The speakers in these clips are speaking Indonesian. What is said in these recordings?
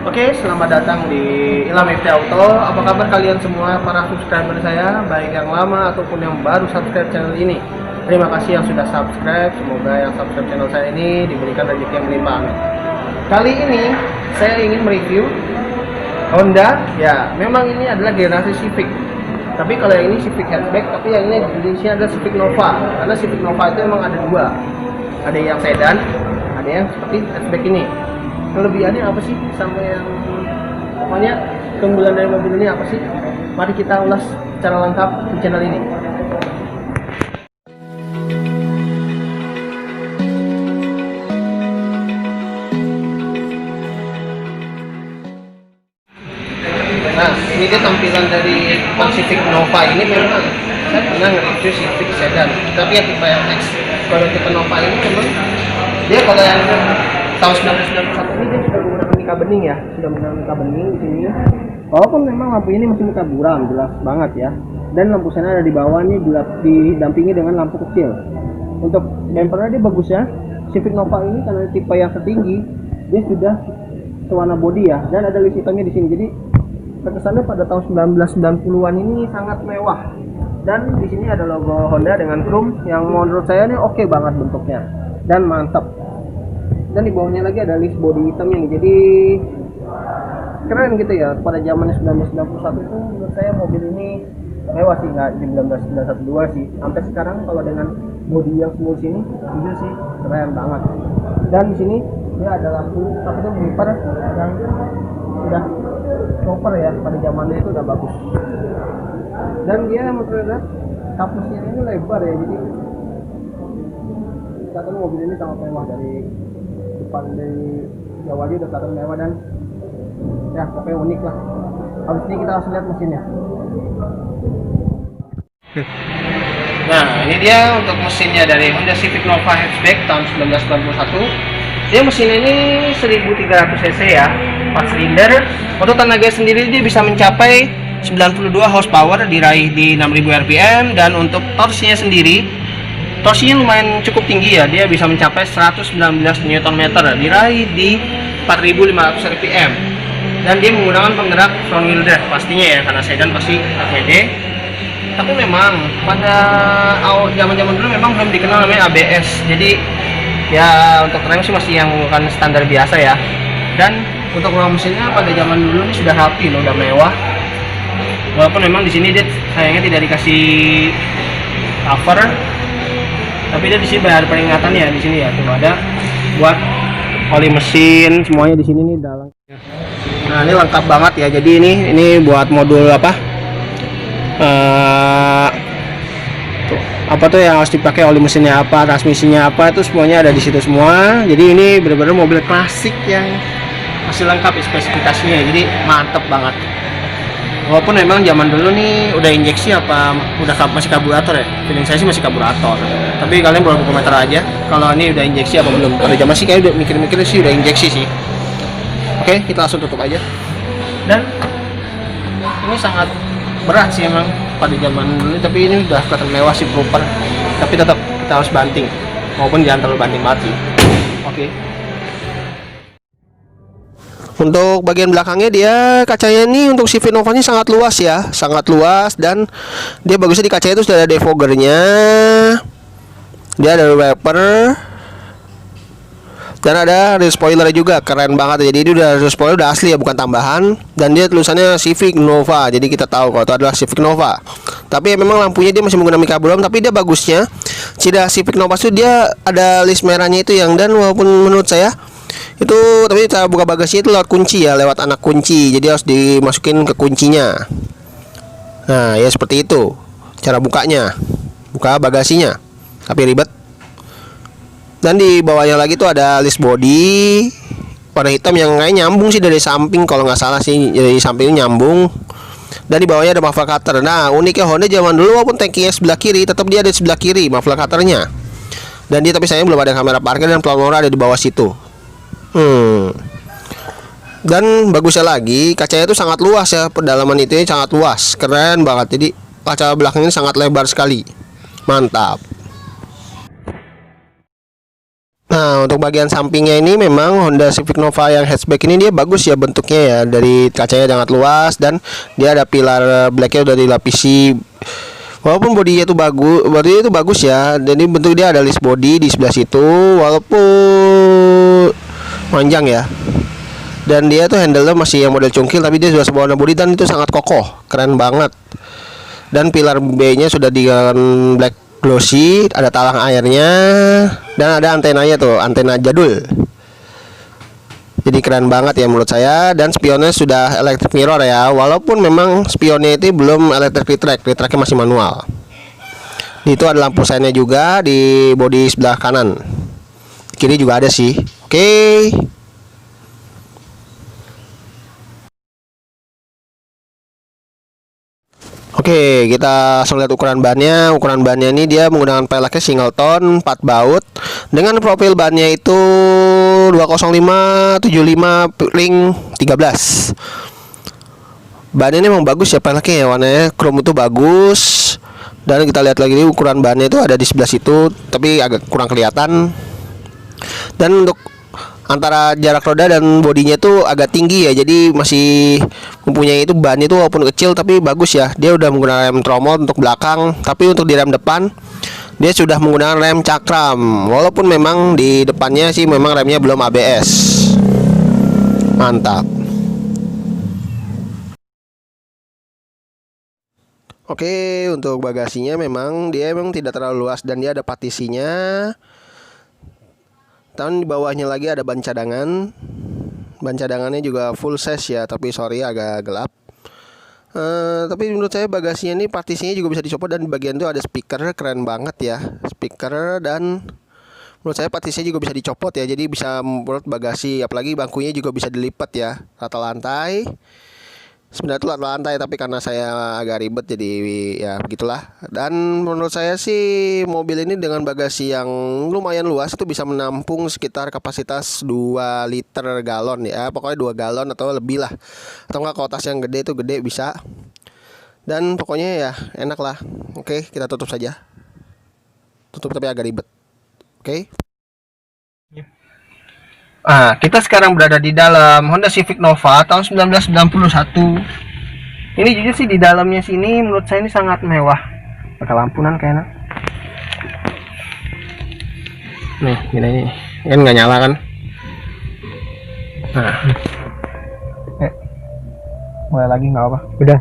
Oke, selamat datang di Ilham FT Auto. Apa kabar kalian semua para subscriber saya, baik yang lama ataupun yang baru subscribe channel ini. Terima kasih yang sudah subscribe. Semoga yang subscribe channel saya ini diberikan rezeki yang melimpah. Amin. Kali ini saya ingin mereview Honda. Ya, memang ini adalah generasi Civic. Tapi kalau yang ini Civic hatchback, tapi yang ini jenisnya adalah Civic Nova. Karena Civic Nova itu memang ada dua. Ada yang sedan, ada yang seperti hatchback ini. Kelebihannya apa sih sama yang pokoknya keunggulan dari mobil ini apa sih? Mari kita ulas secara lengkap di channel ini. Nah, ini dia tampilan dari Civic Nova ini. Memang saya pernah nge-review Civic sedan, tapi yang tipe X. Kalau tipe Nova ini memang dia kalau yang tahun 1991 ini dia sudah menggunakan mika bening ya, sudah menggunakan mika bening di sini. Walaupun memang lampu ini masih mika buram, jelas banget ya. Dan lampu sana ada di bawah nih, didampingi dengan lampu kecil. Untuk bumpernya dia bagus ya. Civic Nova ini karena tipe yang tertinggi, dia sudah warna body ya, dan ada list hitamnya di sini. Jadi terkesannya pada tahun 1990-an ini sangat mewah. Dan di sini ada logo Honda dengan chrome yang menurut saya ini oke banget bentuknya dan mantap. Dan di bawahnya lagi ada list body hitamnya nih. Jadi keren gitu ya. Pada zamannya 1991 itu menurut saya mobil ini mewah sih, nggak di 1991 sih. Sampai sekarang kalau dengan body yang semulus ini itu sih keren banget. Dan di sini dia ada lampu tapi itu wiper yang udah proper ya, pada zamannya itu udah bagus. Dan dia menurut kapusnya ini lebar ya, jadi kelihatan mobil ini sangat mewah. Dari depan dari jauh aja udah kelihatan mewah dan ya pokoknya unik lah. Habis ini kita langsung lihat mesinnya. Nah, ini dia untuk mesinnya dari Honda Civic Nova hatchback tahun 1991. Dia mesinnya ini 1300 cc ya, 4 silinder. Untuk tenaga sendiri dia bisa mencapai 92 horsepower, diraih di 6000 rpm. Dan untuk torsinya sendiri, torsinya lumayan cukup tinggi ya, dia bisa mencapai 119 Nm, diraih di 4500 rpm. Dan dia menggunakan penggerak front wheel drive pastinya ya, karena sedan pasti AVD. Tapi memang pada zaman-zaman dulu memang belum dikenal namanya ABS. Jadi ya untuk rem sih masih yang bukan standar biasa ya. Dan untuk ruang mesinnya pada zaman dulu ini sudah rapi loh, udah mewah. Walaupun memang di sini dia sayangnya tidak dikasih cover, tapi dia di sini ada peringatan ya, di sini ya tuh ada buat oli mesin semuanya di sini nih dalam. Nah, ini lengkap banget ya. Jadi ini buat modul apa? Apa tuh yang harus dipakai, oli mesinnya apa, transmisinya apa, itu semuanya ada di situ semua. Jadi ini benar-benar mobil klasik yang masih lengkap spesifikasinya, jadi mantep banget. Walaupun memang zaman dulu nih udah injeksi apa udah masih karburator ya, feeling saya sih masih karburator. Tapi kalian boleh komentar aja kalau ini udah injeksi apa belum. Pada zaman sih kayak udah mikir-mikir sih udah injeksi sih. Oke, kita langsung tutup aja. Dan ini sangat berat sih emang pada zaman dulu, tapi ini udah kelihatan mewah sih, proper. Tapi tetap kita harus banting, maupun jangan terlalu banting mati. Oke. Untuk bagian belakangnya dia kacanya ini untuk Civic Nova ini sangat luas ya, sangat luas. Dan dia bagusnya di kacanya itu sudah ada defoggernya, dia ada wiper, dan ada rear spoiler juga, keren banget. Jadi ini udah rear spoiler udah asli ya, bukan tambahan. Dan dia tulisannya Civic Nova, jadi kita tahu kalau itu adalah Civic Nova. Tapi ya memang lampunya dia masih menggunakan mika buram. Tapi dia bagusnya ciri Civic Nova itu dia ada list merahnya itu yang, dan walaupun menurut saya itu, tapi cara buka bagasinya itu lewat kunci ya, lewat anak kunci. Jadi harus dimasukin ke kuncinya. Nah ya seperti itu cara bukanya, buka bagasinya, tapi ribet. Dan di bawahnya lagi tuh ada list body warna hitam yang kayak nyambung sih dari samping, kalau nggak salah sih dari sampingnya nyambung. Dan di bawahnya ada muffler cutter. Nah uniknya Honda zaman dulu, walaupun tangkinya sebelah kiri, tetap dia ada di sebelah kiri muffler cutternya. Dan dia tapi sayang belum ada kamera parkir, dan plat nomor ada di bawah situ. Dan bagusnya lagi kacanya itu sangat luas ya, pedalaman itu sangat luas, keren banget. Jadi kaca belakang ini sangat lebar sekali, mantap. Nah, untuk bagian sampingnya ini memang Honda Civic Nova yang hatchback ini dia bagus ya bentuknya ya, dari kacanya sangat luas dan dia ada pilar blacknya udah dilapisi. Walaupun bodinya itu bagus ya. Jadi bentuk dia ada list body di sebelah situ, walaupun panjang ya. Dan dia tuh handle-nya masih yang model cungkil, tapi dia sudah sebuah warna body dan itu sangat kokoh, keren banget. Dan pilar B-nya sudah dengan black glossy, ada talang airnya, dan ada antenanya tuh, antena jadul. Jadi keren banget ya menurut saya. Dan spionnya sudah electric mirror ya, walaupun memang spionnya itu belum electric retracknya masih manual. Itu ada lampu seinnya juga di bodi sebelah kanan, kiri juga ada sih. Oke. Oke, kita langsung lihat ukuran bannya. Ukuran bannya ini dia menggunakan peleknya singleton 4 baut dengan profil bannya itu 205 75 ring 13. Bannya ini memang bagus ya, peleknya ya, warnanya chrome itu bagus. Dan kita lihat lagi ukuran bannya itu ada di sebelah situ, tapi agak kurang kelihatan. Dan untuk antara jarak roda dan bodinya tuh agak tinggi ya, jadi masih mempunyai itu bannya itu walaupun kecil tapi bagus ya. Dia udah menggunakan rem tromol untuk belakang, tapi untuk di rem depan dia sudah menggunakan rem cakram, walaupun memang di depannya sih memang remnya belum ABS. Mantap. Oke, untuk bagasinya memang dia memang tidak terlalu luas dan dia ada partisinya. Dan di bawahnya lagi ada ban cadangan. Ban cadangannya juga full size ya, tapi sorry agak gelap. Tapi menurut saya bagasinya ini partisinya juga bisa dicopot, dan di bagian itu ada speaker, keren banget ya speaker. Dan menurut saya partisinya juga bisa dicopot ya, jadi bisa membuat bagasi, apalagi bangkunya juga bisa dilipat ya, rata lantai. Sebenarnya itu lantai, tapi karena saya agak ribet jadi ya begitulah. Dan menurut saya sih mobil ini dengan bagasi yang lumayan luas itu bisa menampung sekitar kapasitas 2 liter galon ya, pokoknya 2 galon atau lebih lah. Atau enggak kalau tas yang gede itu gede bisa. Dan pokoknya ya enak lah. Oke, kita tutup saja. Tutup tapi agak ribet. Oke. Kita sekarang berada di dalam Honda Civic Nova tahun 1991. Ini jujur sih di dalamnya sini menurut saya ini sangat mewah. Pakai lampunan kayaknya. Nih, gini kan nggak nyala kan? Nah, mulai lagi nggak apa? Udah,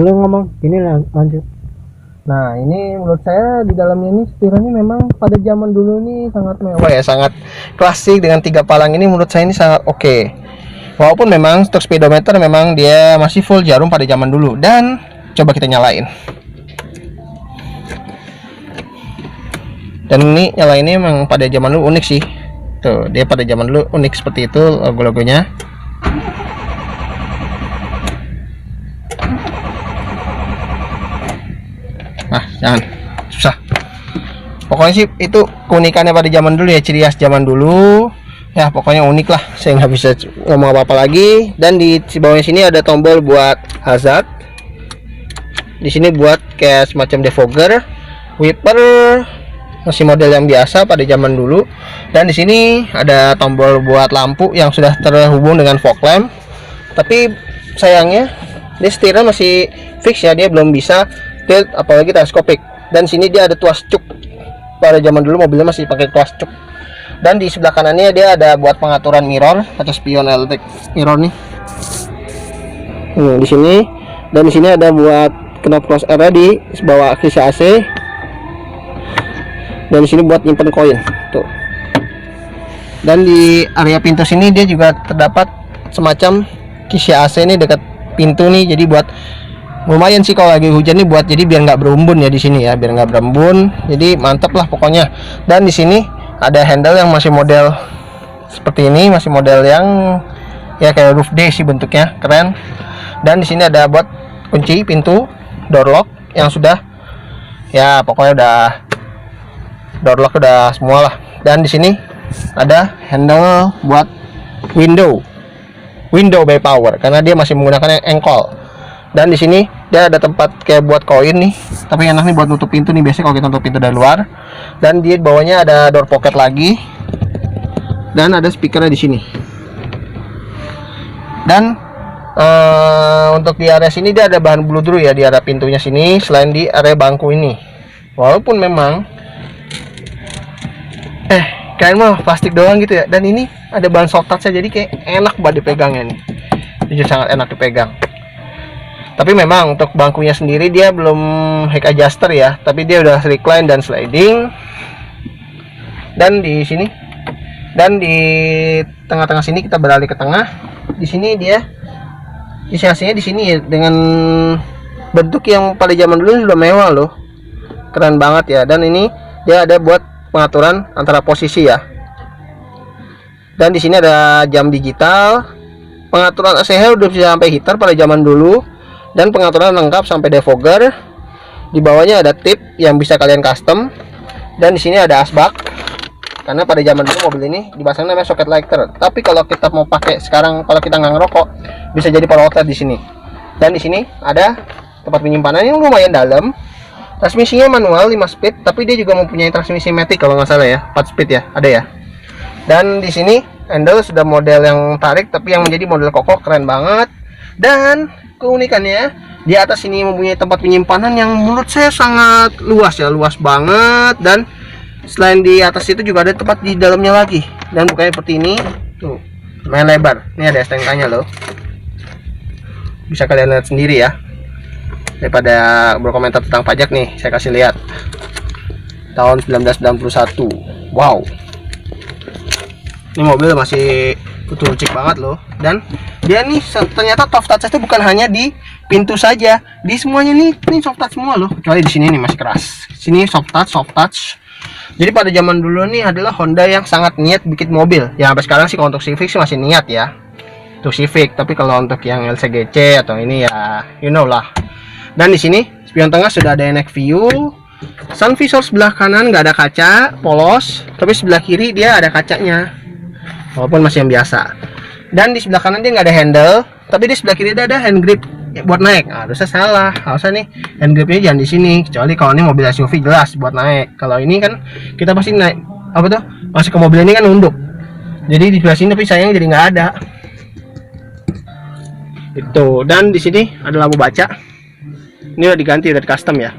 lu ngomong ini lanjut. Nah, ini menurut saya di dalamnya ini setirannya memang pada zaman dulu ini sangat mewah ya, sangat klasik dengan 3 palang ini menurut saya ini sangat oke. Walaupun memang stok speedometer memang dia masih full jarum pada zaman dulu. Dan coba kita nyalain. Dan ini nyalainnya memang pada zaman dulu unik sih. Tuh, dia pada zaman dulu unik seperti itu logo-logonya. Jangan susah. Pokoknya sih itu keunikannya pada zaman dulu ya, ciri khas zaman dulu. Ya pokoknya unik lah. Saya nggak bisa ngomong apa-apa lagi. Dan di bawahnya sini ada tombol buat hazard. Di sini buat kayak semacam defogger, wiper, masih model yang biasa pada zaman dulu. Dan di sini ada tombol buat lampu yang sudah terhubung dengan fog lamp. Tapi sayangnya dia setirnya masih fix ya, dia belum bisa tilt apalagi teleskopik. Dan sini dia ada tuas cuk. Pada zaman dulu mobilnya masih pakai tuas cuk. Dan di sebelah kanannya dia ada buat pengaturan mirror atau spion electric mirror nih. Di sini, dan di sini ada buat knop close air di bawah kisi AC. Dan di sini buat nyimpen koin. Tuh. Dan di area pintu sini dia juga terdapat semacam kisi AC ini dekat pintu nih. Jadi buat lumayan sih kalau lagi hujan nih, buat jadi biar nggak berembun ya di sini ya, biar nggak berembun. Jadi mantep lah pokoknya. Dan di sini ada handle yang masih model seperti ini, masih model yang ya kayak roof day sih bentuknya, keren. Dan di sini ada buat kunci pintu door lock yang sudah ya pokoknya udah door lock udah semua lah. Dan di sini ada handle buat window by power karena dia masih menggunakan yang engkol. Dan di sini dia ada tempat kayak buat koin nih, tapi enak nih buat nutup pintu nih, biasanya kalau kita nutup pintu dari luar. Dan di bawahnya ada door pocket lagi. dan ada speakernya di sini. Dan untuk di area sini dia ada bahan bludru ya, di area pintunya sini, selain di area bangku ini. Walaupun memang kayak mah plastik doang gitu ya, dan ini ada bahan soft touch jadi kayak enak banget dipegangnya nih. Jujur sangat enak dipegang. Tapi memang untuk bangkunya sendiri dia belum head adjuster ya, tapi dia udah recline dan sliding. Dan di sini, dan di tengah-tengah sini kita beralih ke tengah. Di sini dia disasinya di sini ya, dengan bentuk yang pada zaman dulu sudah mewah loh, keren banget ya. Dan ini dia ada buat pengaturan antara posisi ya. Dan di sini ada jam digital, pengaturan ACH udah bisa sampai heater pada zaman dulu, dan pengaturan lengkap sampai defogger. Di bawahnya ada tip yang bisa kalian custom, dan di sini ada asbak. Karena pada zaman dulu mobil ini dipasang namanya socket lighter. Tapi kalau kita mau pakai sekarang, kalau kita nggak ngerokok, bisa jadi power outlet di sini. Dan di sini ada tempat penyimpanan yang lumayan dalam. Transmisinya manual 5 speed, tapi dia juga mempunyai transmisi matic kalau nggak salah ya, 4 speed ya, ada ya. Dan di sini handle sudah model yang tarik, tapi yang menjadi model kokoh, keren banget. Dan keunikannya di atas ini mempunyai tempat penyimpanan yang menurut saya sangat luas ya, luas banget. Dan selain di atas itu juga ada tempat di dalamnya lagi, dan bukanya seperti ini tuh, lumayan lebar. Ini ada STNK-nya loh, bisa kalian lihat sendiri ya. Daripada berkomentar tentang pajak nih, saya kasih lihat tahun 1991. Wow, ini mobil masih utuh-ucik banget loh. Dan dia nih ternyata soft touch itu bukan hanya di pintu saja, di semuanya nih soft touch semua loh, kecuali di sini nih masih keras. Sini soft touch. Jadi pada zaman dulu nih adalah Honda yang sangat niat bikin mobil. Ya sampai sekarang sih kalau untuk Civic sih masih niat ya, untuk Civic. Tapi kalau untuk yang LCGC atau ini ya, you know lah. Dan di sini spion tengah sudah ada NX view. Sun visor sebelah kanan nggak ada kaca, polos. Tapi sebelah kiri dia ada kacanya, walaupun masih yang biasa. Dan di sebelah kanan dia nggak ada handle, tapi di sebelah kiri dia ada hand grip buat naik. Nah, harusnya salah, harusnya nih hand gripnya jangan di sini, kecuali kalau ini mobil SUV jelas buat naik. Kalau ini kan kita pasti naik apa tuh, masuk ke mobil ini kan nunduk, jadi di sebelah sini, tapi sayangnya jadi nggak ada itu. Dan di sini ada lampu baca, ini udah diganti, udah di custom ya.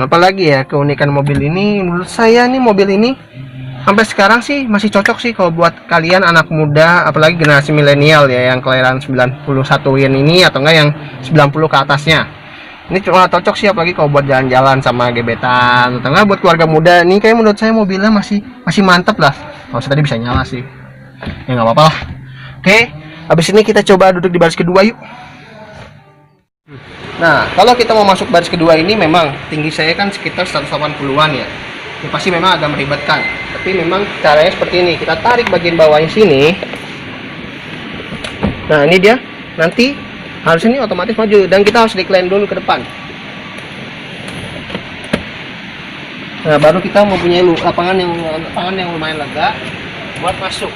Apalagi ya keunikan mobil ini, menurut saya nih mobil ini sampai sekarang sih masih cocok sih kalau buat kalian anak muda, apalagi generasi milenial ya, yang kelahiran 91-in ini atau enggak yang 90 ke atasnya. Ini cuma cocok sih, apalagi kalau buat jalan-jalan sama gebetan atau enggak buat keluarga muda. Ini kayak menurut saya mobilnya masih mantep lah. Kalau tadi bisa nyala sih, ya nggak apa-apa lah. Oke, habis ini kita coba duduk di baris kedua yuk. Nah, kalau kita mau masuk baris kedua ini, memang tinggi saya kan sekitar 180-an ya. Ya pasti memang agak meribetkan, tapi memang caranya seperti ini. Kita tarik bagian bawahnya sini. Nah ini dia, nanti harus ini otomatis maju, dan kita harus recline dulu ke depan. Nah baru kita mempunyai lapangan yang lumayan lega buat masuk.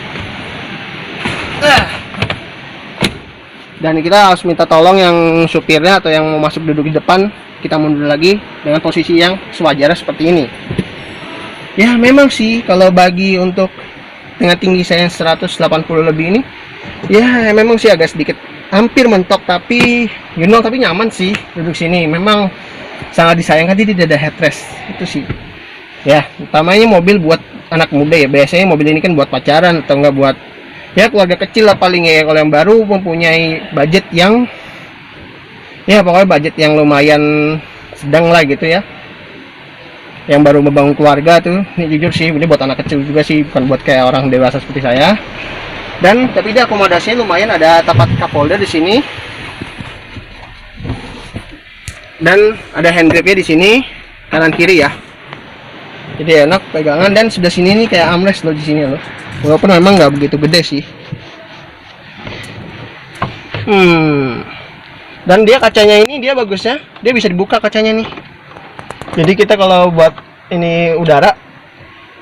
Dan kita harus minta tolong yang supirnya atau yang mau masuk duduk di depan, kita mundur lagi dengan posisi yang sewajarnya seperti ini. Ya memang sih kalau bagi untuk dengan tinggi saya 180 lebih ini, ya memang sih agak sedikit hampir mentok, tapi you know, tapi nyaman sih duduk sini. Memang sangat disayangkan tidak ada headrest itu sih. Ya utamanya mobil buat anak muda ya, biasanya mobil ini kan buat pacaran atau enggak buat ya keluarga kecil lah paling ya. Kalau yang baru mempunyai budget yang ya pokoknya budget yang lumayan sedang lah gitu ya, yang baru membangun keluarga tuh, ini jujur sih ini buat anak kecil juga sih, bukan buat kayak orang dewasa seperti saya. Dan tapi dia akomodasinya lumayan, ada tempat cup holder di sini, dan ada hand gripnya di sini kanan kiri ya, jadi enak pegangan. Dan sebelah sini nih kayak armrest loh di sini loh, walaupun memang nggak begitu gede sih. Dan dia kacanya ini dia bagusnya, dia bisa dibuka kacanya nih. Jadi kita kalau buat ini udara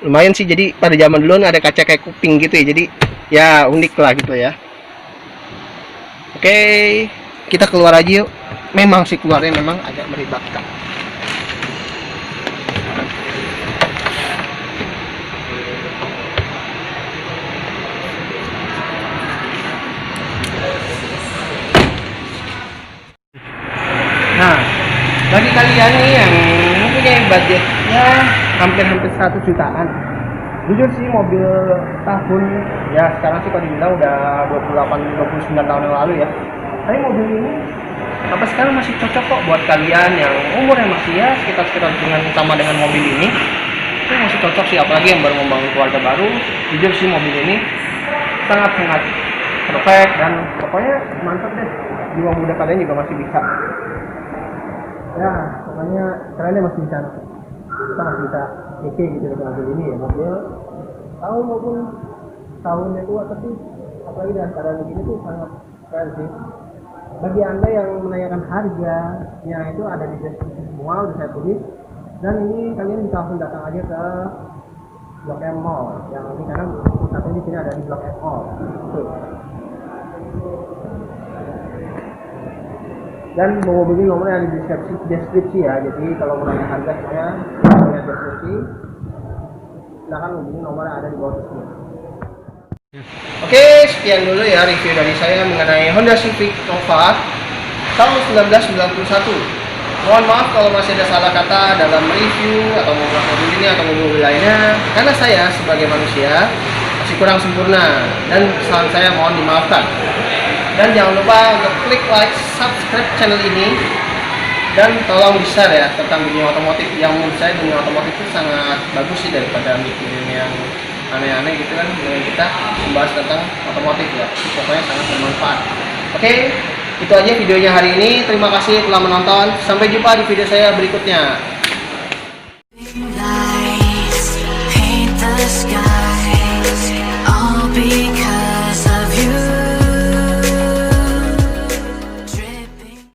lumayan sih. Jadi pada zaman dulu ada kaca kayak kuping gitu ya, jadi ya unik lah gitu ya. Oke, kita keluar aja yuk. Memang sih keluarnya memang agak meribetkan. bagi kalian nih yang mempunyai budget ya hampir-hampir 100 jutaan, jujur sih mobil tahun ya sekarang sih kalau dibilang udah 29 tahun yang lalu ya, tapi mobil ini sampai sekarang masih cocok kok buat kalian yang umurnya masih ya sekitar dengan sama dengan mobil ini. Itu masih cocok sih, apalagi yang baru membangun keluarga baru. Jujur sih mobil ini sangat perfect dan pokoknya mantap deh. Jiwa muda kalian juga masih bisa. Ya, pokoknya kalian masih bisa. Kita masih bisa EK gitu dengan mobil ini ya. Mobil tahun maupun tahunnya tua, tapi apalagi dengan keadaan begini tuh sangat keren sih. Bagi anda yang menanyakan harganya itu ada di deskripsi semua, udah saya tulis. Dan ini kalian bisa langsung datang aja ke Blok M Mall. Yang ini karena satu ini sini ada di Blok M Mall. Tuh. Dan mobil ini nomornya ada di deskripsi ya. Jadi kalau mau nanya harga semuanya lihat deskripsi. Silakan hubungi nomor yang ada di bawah sini. Oke, sekian dulu ya review dari saya mengenai Honda Civic Nova tahun 1991. Mohon maaf kalau masih ada salah kata dalam review atau mobil ini atau mobil lainnya, karena saya sebagai manusia masih kurang sempurna dan kesalahan saya mohon dimaafkan. Dan jangan lupa untuk klik like, subscribe channel ini, dan tolong di-share ya tentang dunia otomotif. Yang menurut saya dunia otomotif itu sangat bagus sih daripada mikirin yang aneh-aneh gitu kan. Dengan kita membahas tentang otomotif ya, pokoknya sangat bermanfaat. Oke, itu aja videonya hari ini. Terima kasih telah menonton. Sampai jumpa di video saya berikutnya.